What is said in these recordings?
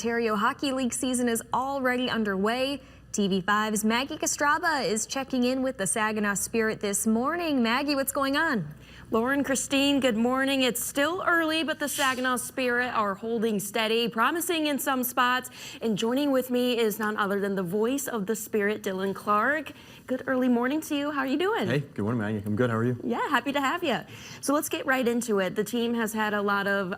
Ontario Hockey League season is already underway. TV5's Maggie Castraba is checking in with the Saginaw Spirit this morning. Maggie, what's going on? Lauren, Christine, good morning. It's still early, but the Saginaw Spirit are holding steady, promising in some spots. And joining with me is none other than the voice of the Spirit, Dillion Clark. Good early morning to you. How are you doing? Hey, good morning, Maggie. I'm good. How are you? Yeah, happy to have you. So let's get right into it. The team has had a lot of,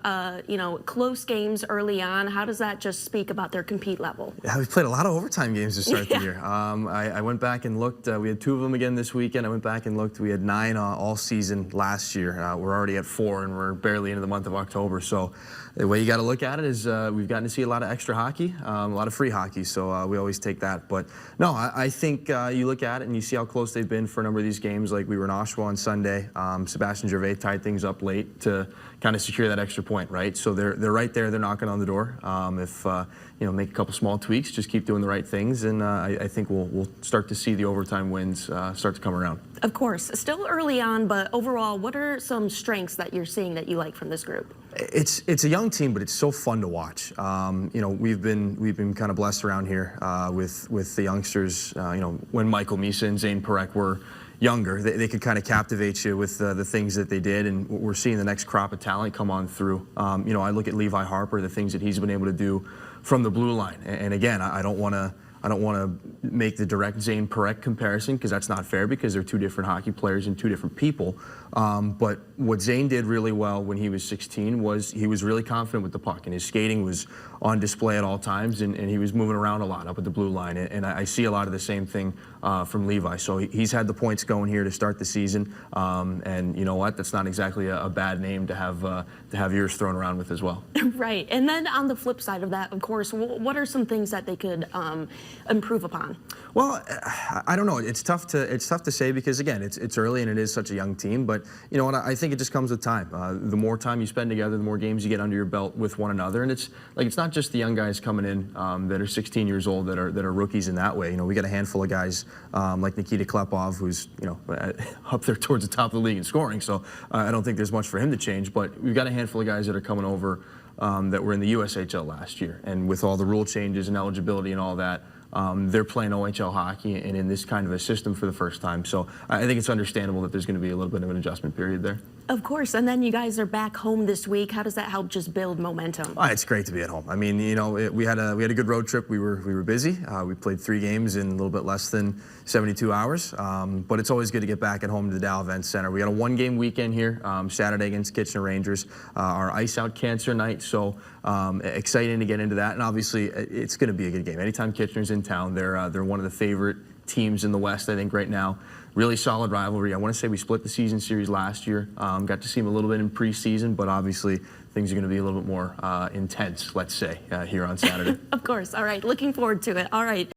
close games early on. How does that just speak about their compete level? Yeah, we played a lot of overtime games to start the year. I went back and looked. We had 2 of them again this weekend. I went back and looked. We had 9 all season last year. We're already at 4, and we're barely into the month of October. So the way you got to look at it is we've gotten to see a lot of extra hockey, a lot of free hockey. So we always take that. But no, I think you look at it and you see how close they've been for a number of these games. Like we were in Oshawa on Sunday. Sebastian Gervais tied things up late to kind of secure that extra point, right? So they're right there. They're knocking on the door. If make a couple small tweaks, just keep doing the right things, and I think we'll start to see the overtime wins start to come around. Of course, still early on, but overall, what are some strengths that you're seeing that you like from this group? It's a young team, but it's so fun to watch. We've been kind of blessed around here with the youngsters. When Michael Misa and Zane Perek were younger, they could kind of captivate you with the things that they did, and we're seeing the next crop of talent come on through. I look at Levi Harper, the things that he's been able to do from the blue line, and again, I don't want to make the direct Zane Perek comparison because that's not fair because they're 2 different hockey players and 2 different people. But what Zane did really well when he was 16 was he was really confident with the puck, and his skating was on display at all times, and he was moving around a lot up at the blue line. And I see a lot of the same thing from Levi. So he's had the points going here to start the season. And you know what? That's not exactly a bad name to have yours thrown around with as well. Right. And then on the flip side of that, of course, what are some things that they could improve upon? Well, I don't know. It's tough to say because again, it's early and it is such a young team. But you know what? I think it just comes with time. The more time you spend together, the more games you get under your belt with one another. And it's not just the young guys coming in that are 16 years old that are rookies in that way. We got a handful of guys like Nikita Klepov, who's up there towards the top of the league in scoring. So I don't think there's much for him to change. But we've got a handful of guys that are coming over that were in the USHL last year, and with all the rule changes and eligibility and all that. They're playing OHL hockey and in this kind of a system for the first time. So I think it's understandable that there's going to be a little bit of an adjustment period there. Of course. And then you guys are back home this week. How does that help just build momentum? It's great to be at home. I mean, we had a good road trip. We were busy. We played 3 games in a little bit less than 72 hours. But it's always good to get back at home to the Dow Events Center. We got a 1-game weekend here, Saturday against Kitchener Rangers, our Ice Out Cancer night. So exciting to get into that. And obviously, it's going to be a good game. Anytime Kitchener's in town, they're one of the favorite teams in the West, I think, right now. Really solid rivalry. I want to say we split the season series last year. Got to see them a little bit in preseason, but obviously things are going to be a little bit more intense, let's say, here on Saturday. Of course. All right. Looking forward to it. All right.